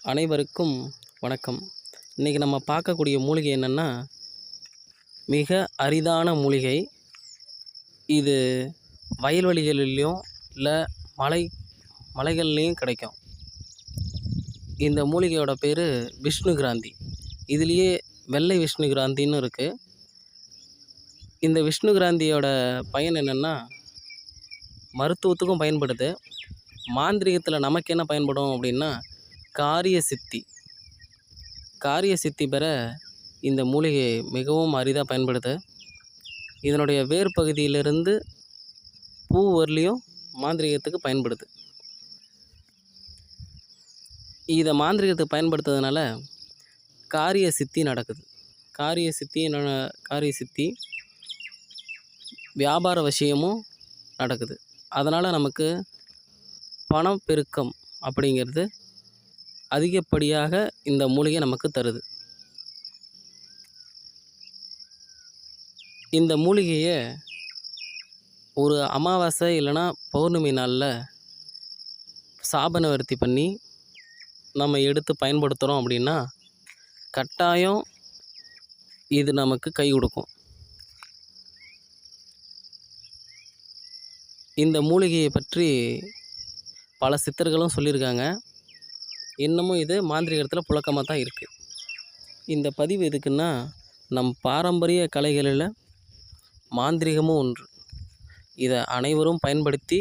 அனைவருக்கும் வணக்கம். இன்றைக்கி நம்ம பார்க்கக்கூடிய மூலிகை என்னென்னா, மிக அரிதான மூலிகை. இது வயல்வெளிகளிலையும் இல்லை மலைகள்லேயும் கிடைக்கும். இந்த மூலிகையோட பேர் விஷ்ணுகிராந்தி. இதுலேயே வெள்ளை விஷ்ணுகிராந்தின்னு இருக்குது. இந்த விஷ்ணுகிராந்தியோட பயன் என்னென்னா, மருத்துவத்துக்கும் பயன்படுது. மாந்திரீகத்தில் நமக்கு என்ன பயன்படும் அப்படின்னா, காரிய சித்தி பெற இந்த மூலிகை மிகவும் அரிதாக பயன்படுது. இதனுடைய வேர் பகுதியிலிருந்து பூ வரலையும் மாந்திரீகத்துக்கு பயன்படுது. இதை மாந்திரீகத்துக்கு பயன்படுத்துறதுனால காரிய சித்தி நடக்குது. காரிய சித்தி வியாபார விஷயமும் நடக்குது. அதனால் நமக்கு பணம் பெருக்கம் அப்படிங்கிறது அதிகப்படியாக இந்த மூலிகை நமக்கு தருது. இந்த மூலிகையை ஒரு அமாவாசை இல்லைன்னா பௌர்ணமி நாளில் சாப நிவர்த்தி பண்ணி நம்ம எடுத்து பயன்படுத்துகிறோம் அப்படின்னா கட்டாயம் இது நமக்கு கை கொடுக்கும். இந்த மூலிகையை பற்றி பல சித்தர்களும் சொல்லியிருக்காங்க. இன்னமும் இது மாந்திரீகத்தில் புழக்கமாக தான் இருக்குது. இந்த பதிவு எதுக்குன்னா, நம் பாரம்பரிய கலைகளில் மாந்திரீகமும் ஒன்று. இதை அனைவரும் பயன்படுத்தி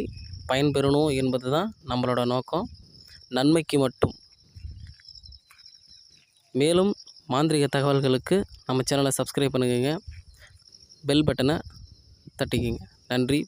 பயன்பெறணும் என்பது தான் நம்மளோட நோக்கம். நன்மைக்கு மட்டும். மேலும் மாந்திரீக தகவல்களுக்கு நம்ம சேனலை சப்ஸ்கிரைப் பண்ணுங்க, பெல் பட்டனை தட்டிக்கிங்க. நன்றி.